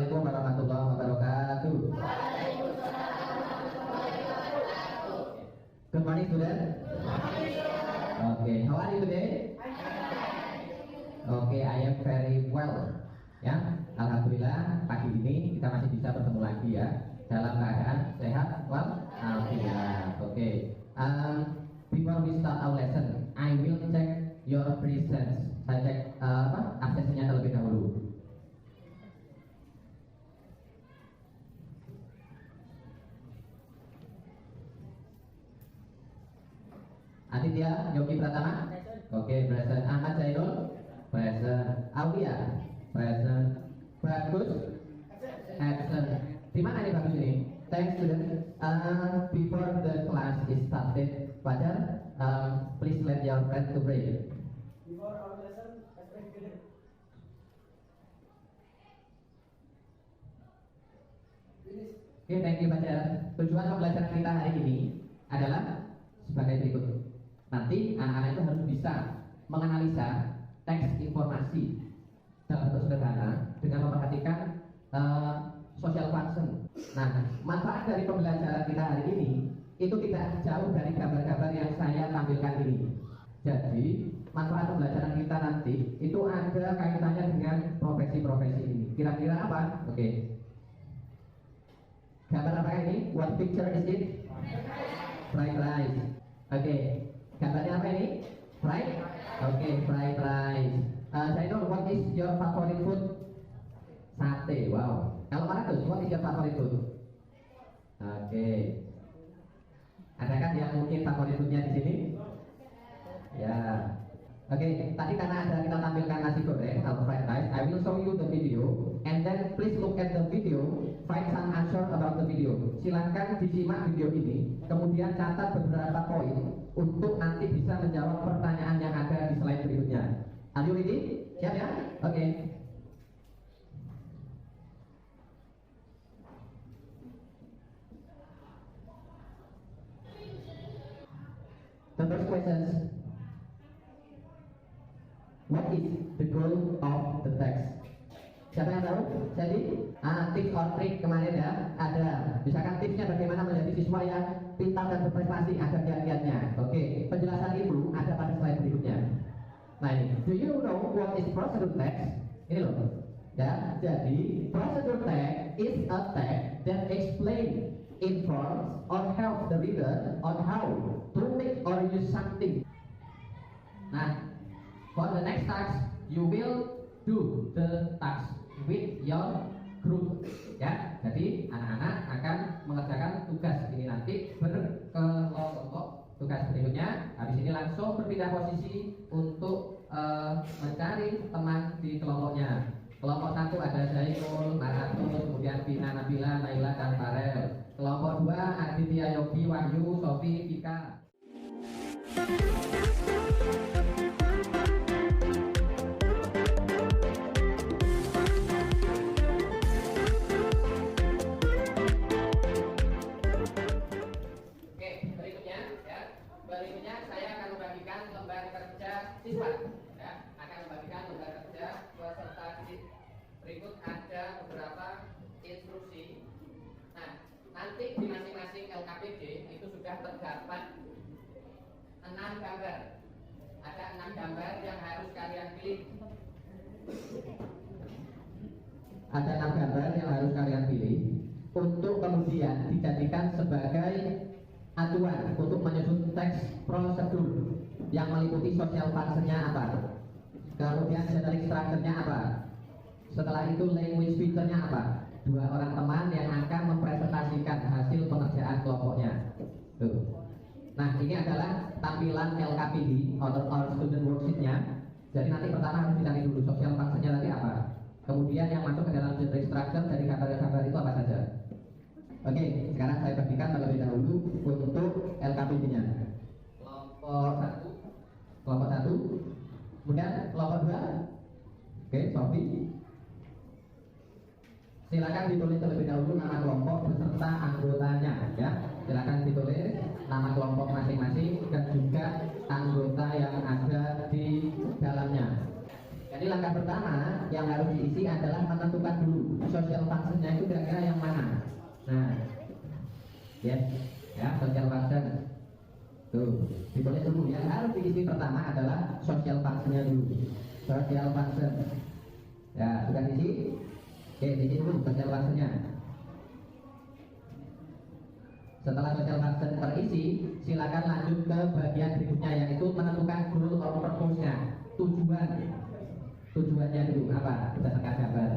Assalamualaikum warahmatullahi wabarakatuh. Good morning, student. Okay, how are you today? Okay, I am very well. Ya, alhamdulillah pagi ini kita masih bisa bertemu lagi ya dalam keadaan sehat walafiat. Okay. Before we start our lesson, I will check your presence. Saya cek absensinya terlebih dahulu. Aditya Yogi Pratama, oke, present. Ahmad Zainul, present. Aulia, present. Bagus, absent. Di mana nih bagus ini? Thanks student. Before the class is started, Fajar, please let your friend to pray. Before our lesson, let's pray together. Finish. Oke, thank you Fajar. Tujuan pembelajaran kita hari ini adalah sebagai berikut. Nanti anak-anak itu harus bisa menganalisa teks informasi dalam bentuk sederhana dengan memperhatikan social function. Nah, manfaat dari pembelajaran kita hari ini itu tidak jauh dari gambar-gambar yang saya tampilkan ini. Jadi, manfaat pembelajaran kita nanti itu ada kaitannya dengan profesi-profesi ini. Kira-kira apa? Oke. Gambar apa ini? What picture is it? Fried rice. Oke. Gambarnya apa ini? Fried? Oke, fried rice. Zainul, what is your favorite food? Sate. Wow. Kalau Maratus, what is your favorite food? Oke. Adakah yang mungkin favorit foodnya di sini? Ya. Oke, tadi karena ada kita tampilkan nasi goreng atau fried rice, I will show you the video, and then please look at the video, find some answer about the video. Silahkan disimak video ini, kemudian catat beberapa poin untuk nanti bisa menjawab pertanyaan yang ada di slide berikutnya. Are you ready? Siap ya? Oke. The first questions. What is the goal of the text? Siapa yang tahu? Jadi, tips or trick kemarin ya ada. Misalkan tipsnya bagaimana menjadi siswa yang pintar dan berprestasi, ada kiat-kiatnya. Oke, penjelasan itu ada pada slide berikutnya. Nah ini, do you know what is procedure text? Ini loh. Ya, jadi procedure text is a text that explain, informs, or help the reader on how to make or use something. Nah, for the next task, you will do the task with your group. Ya, jadi anak-anak akan mengerjakan tugas ini nanti berkelompok. Tugas berikutnya, habis ini langsung berpindah posisi untuk mencari teman di kelompoknya. Kelompok satu ada Zainul, Maratus, kemudian Vina, Nabila, Naila, dan Farel. Kelompok dua Aditya, Yogi, Wahyu, Sofi, Vika. Berikutnya saya akan membagikan lembar kerja siswa. Ya, akan membagikan lembar kerja peserta didik. Berikut ada beberapa instruksi. Nah, nanti di masing-masing LKPD itu sudah terdapat 6 gambar. Ada 6 gambar yang harus kalian pilih. Ada 6 gambar yang harus kalian pilih untuk kemudian dijadikan sebagai acuan untuk menyusun teks prosedur yang meliputi social function-nya apa, kemudian generic structure-nya apa, setelah itu language feature-nya apa. 2 orang teman yang akan mempresentasikan hasil pengerjaan kelompoknya. Tuh. Nah, ini adalah tampilan LKPD or student worksheet-nya. Jadi nanti pertama harus dicari dulu social function-nya tadi apa, kemudian yang masuk ke dalam generic structure dari gambar-gambar itu apa saja. Oke, sekarang saya bagikan terlebih dahulu untuk LKPD-nya. Kelompok 1, kemudian kelompok 2. Oke, Sofi. Silakan ditulis terlebih dahulu nama kelompok beserta anggotanya, ya. Silakan ditulis nama kelompok masing-masing dan juga anggota yang ada di dalamnya. Jadi langkah pertama yang harus diisi adalah menentukan dulu social function-nya itu kira-kira yang mana. Nah, ya social function. Tuh, ditulis dulu. Yang harus diisi pertama adalah social function-nya dulu. Social function. Ya, sudah diisi? Oke, diisi dulu social function-nya. Setelah social function terisi, silakan lanjut ke bagian berikutnya, yaitu menentukan goal or purpose-nya. Tujuannya dulu apa? Berdasarkan gambar.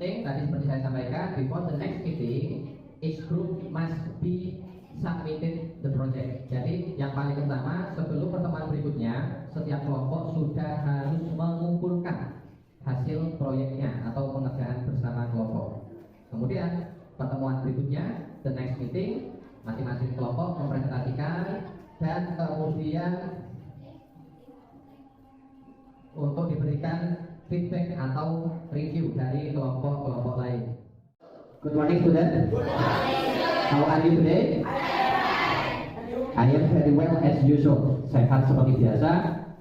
Tadi seperti saya sampaikan, before the next meeting, each group must be submitted the project. Jadi yang paling pertama, sebelum pertemuan berikutnya, setiap kelompok sudah harus mengumpulkan hasil proyeknya atau pengerjaan bersama kelompok. Kemudian pertemuan berikutnya, the next meeting, masing-masing kelompok mempresentasikan dan kemudian untuk diberikan feedback atau review dari kelompok-kelompok lain. Good morning, student. How are you today? I am very well as usual. Sehat seperti biasa.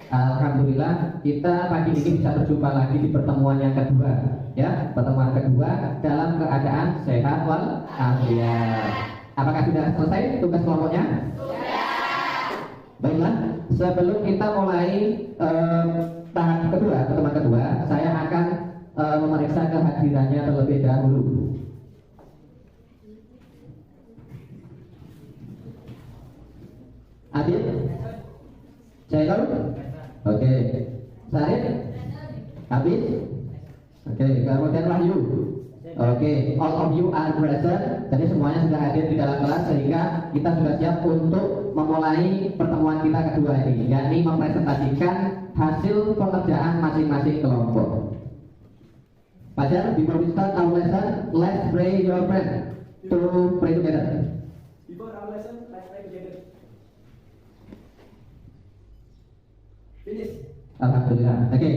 Alhamdulillah, kita pagi ini bisa berjumpa lagi di pertemuan yang kedua. Ya, pertemuan kedua dalam keadaan sehat walafiat. Apakah sudah selesai tugas kelompoknya? Baiklah, sebelum kita mulai tahap kedua, pertemuan kedua, saya akan memeriksa kehadirannya terlebih dahulu. Adil? Jailor? Oke. Sarif? Habis? Oke, kemudian Wahyu? Oke, all of you are present. Jadi semuanya sudah hadir di dalam kelas sehingga kita sudah siap untuk memulai pertemuan kita kedua ini, yakni mempresentasikan hasil pengerjaan masing-masing kelompok. Fajar, before we start our lesson, let's pray your friend to pray together. Before our lesson, let's pray together. Finish. Alhamdulillah. Oke.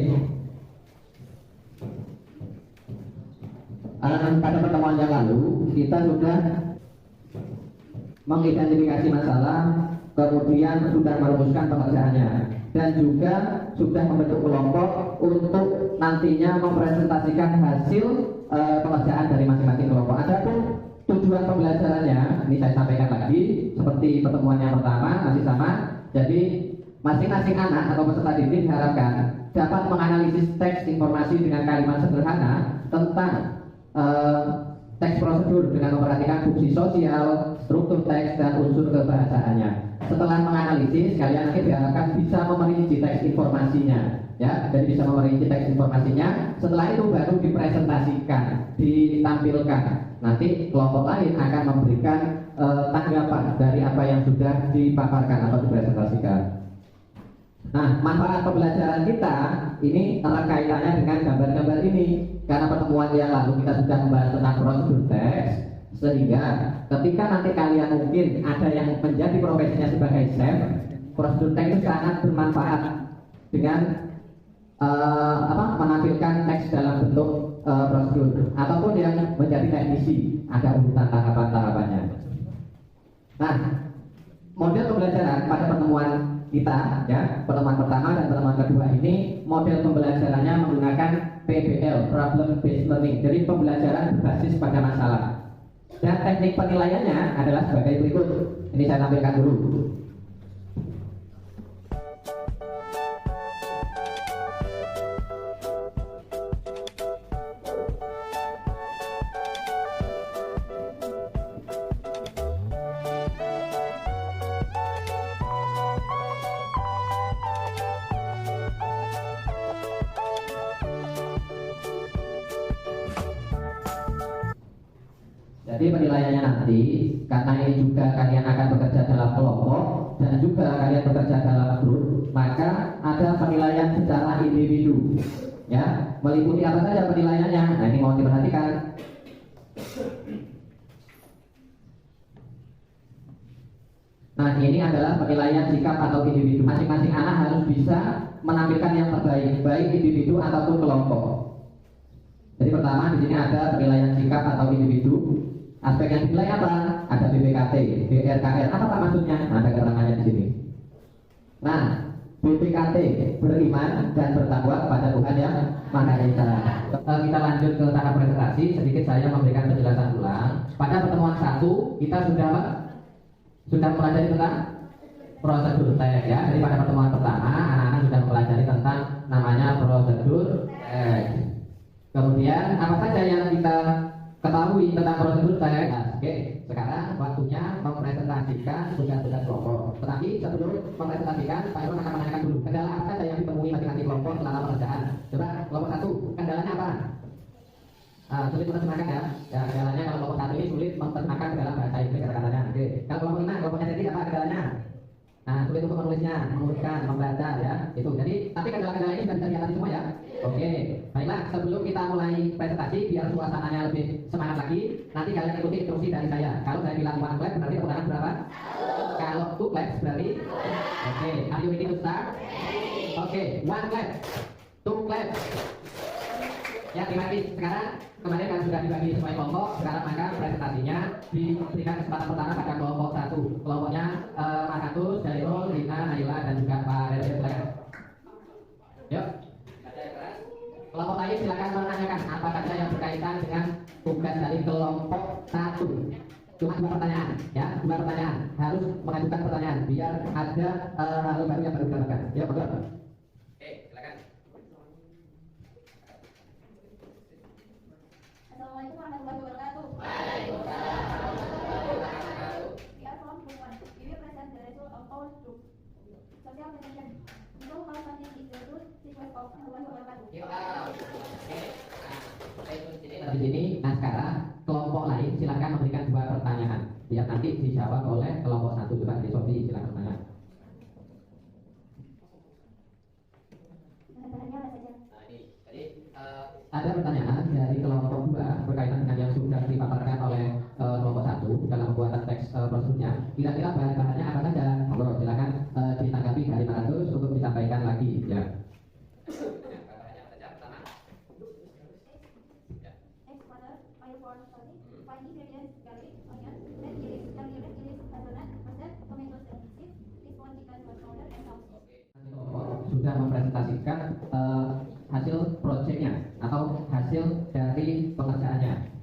Pada pertemuan yang lalu kita sudah mengidentifikasi masalah, kemudian sudah merumuskan pengerjaannya, dan juga sudah membentuk kelompok untuk nantinya mempresentasikan hasil pengerjaan dari masing-masing kelompok. Adapun tujuan pembelajarannya, ini saya sampaikan lagi, seperti pertemuan yang pertama masih sama. Jadi masing-masing anak atau peserta didik diharapkan dapat menganalisis teks informasi dengan kalimat sederhana tentang teks prosedur dengan memperhatikan fungsi sosial, struktur teks, dan unsur kebahasaannya. Setelah menganalisis, kalian nanti diharapkan bisa memerinci teks informasinya, ya. Jadi bisa memerinci teks informasinya. Setelah itu baru dipresentasikan, ditampilkan. Nanti kelompok lain akan memberikan tanggapan dari apa yang sudah dipaparkan atau dipresentasikan. Nah, manfaat pembelajaran kita ini erat kaitannya dengan gambar-gambar ini. Karena pertemuan yang lalu kita sudah membahas tentang prosedur teks, sehingga ketika nanti kalian mungkin ada yang menjadi profesinya sebagai chef, prosedur teks itu sangat bermanfaat dengan menampilkan teks dalam bentuk prosedur, ataupun yang menjadi teknisi ada urutan tahapan-tahapannya. Nah, model pembelajaran pada pertemuan kita, ya, pertemuan pertama dan pertemuan kedua ini model pembelajarannya menggunakan PBL, Problem Based Learning. Jadi pembelajaran berbasis pada masalah. Dan teknik penilaiannya adalah sebagai berikut. Ini saya tampilkan dulu. Jadi penilaiannya nanti, karena ini juga kalian akan bekerja dalam kelompok dan juga kalian bekerja dalam grup, maka ada penilaian secara individu, ya, meliputi apa saja penilaiannya. Nah, ini mohon diperhatikan. Nah, ini adalah penilaian sikap atau individu. Masing-masing anak harus bisa menampilkan yang terbaik, baik individu ataupun kelompok. Jadi pertama di sini ada penilaian sikap atau individu. Aspek yang dinilai apa? Ada BPKT, BRKR. Apa Pak maksudnya? Ada keterangannya di sini. Nah, BPKT beriman dan bertakwa kepada Tuhan yang Maha Esa. Kita lanjut ke tahap presentasi. Sedikit saya memberikan penjelasan ulang. Pada pertemuan 1 kita sudah mempelajari tentang prosedur teks, ya. Jadi pada pertemuan pertama anak-anak sudah mempelajari tentang namanya prosedur teks. Kemudian apa saja yang kita ketahui tentang prosedur teks? Nah, oke, sekarang waktunya mempresentasikan tugas-tugas kelompok. Tetapi sebelum mempresentasikan, Pak Irwan akan menanyakan dulu kendala apa saja yang ditemui masing-masing kelompok selama pekerjaan. Coba kelompok 1, kendalanya apa? Sulit menerjemahkan, ya. Ya, kendalanya kalau kelompok 1 ini sulit menerjemahkan ke dalam bahasa Inggris kata-katanya. Oke. Kalau kelompok 5, kelompoknya tadi apa kendalanya? Nah, sulit untuk menulisnya, menguruskan, membaca, ya. Itu. Jadi, tapi kendala-kendala ini bisa diatasi semua, ya. Oke. Baiklah, sebelum kita mulai presentasi, biar suasananya lebih semangat lagi, nanti kalian ikuti instruksi dari saya. Kalau saya bilang 1 clap, berarti tepuk tangan berapa? Kalau 2 clap, berarti oke. Are you ready to start? Oke, 1 clap, 2 clap. Ya, terima kasih. Sekarang kemarin kan sudah dibagi semua kelompok. Sekarang maka presentasinya diberikan kesempatan pertama pada kelompok 1. Kelompoknya Makatus, Dairul, Lina, Naila, dan juga Pak Rere. Silakan. Yuk. Kelompok lain silakan menanyakan apa saja yang berkaitan dengan tugas dari kelompok 1. Cuma 2 pertanyaan, ya, 2 pertanyaan. Harus mengajukan pertanyaan biar ada hal baru yang baru didapatkan. Ya, betul. Oke, silakan. Assalamualaikum warahmatullahi wabarakatuh. Waalaikumsalam warahmatullahi wabarakatuh. We are from Group 1. We will present the result of our group. Social presentation. We know how something is the truth, sequence of Assalamualaikum wabarakatuh. Di sini, nah sekarang kelompok lain silakan memberikan 2 pertanyaan. Biar nanti dijawab oleh kelompok 1. Coba di Sofi silakan bertanya. Ada pertanyaan dari kelompok 2 berkaitan dengan yang sudah dipaparkan oleh kelompok 1 dalam pembuatan teks prosedurnya. Kira-kira bahan-bahannya apa saja? Monggo silakan ditanggapi dari Maratus untuk disampaikan lagi, ya. Sudah mempresentasikan hasil proyeknya atau hasil dari pengerjaannya.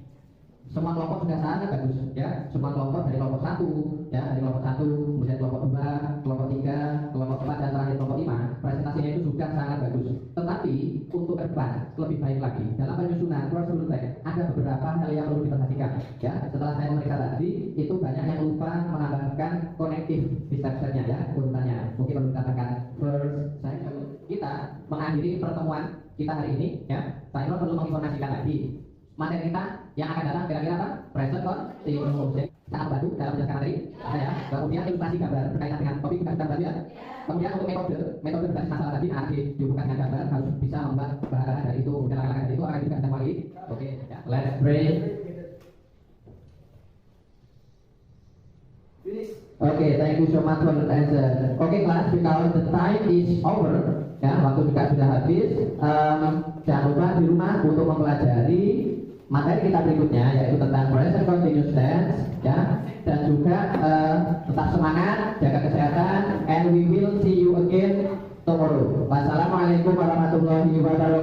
Semua kelompok sudah sangat bagus, ya. Semua kelompok dari kelompok 1, ya, dari kelompok 1, kemudian kelompok 2, kelompok 3, kelompok 4 dan terakhir kelompok 5, presentasinya itu juga sangat bagus. Tetapi untuk ke depan lebih baik lagi dalam penyusunan prosedur teks ada beberapa hal yang perlu diperhatikan, ya. Setelah saya memeriksa tadi, itu banyak yang lupa menambahkan connective disruption-nya, ya, urutannya. Mungkin perlu ditambahkan first, second. Kita mengakhiri pertemuan kita hari ini, ya. Saya perlu menginformasikan lagi materi kita yang akan datang kira-kira apa? Present continuous. Sangat bantu dalam menjelaskan materi, ya. Kemudian ilustrasi gambar berkaitan dengan topik kita sudah ya. Kemudian untuk metode berbasis masalah tadi nanti dibuka dengan gambar, harus bisa membuat bahan dari itu. Kemudian langkah-langkah dari itu akan kita lagi. Oke, ya. Let's pray. Oke, thank you so much for the answer. Oke, class, because the time is over, ya, waktu juga sudah habis. Jangan lupa di rumah untuk mempelajari materi kita berikutnya, yaitu tentang present continuous tense, ya, dan juga tetap semangat, jaga kesehatan, and we will see you again tomorrow. Wassalamualaikum warahmatullahi wabarakatuh.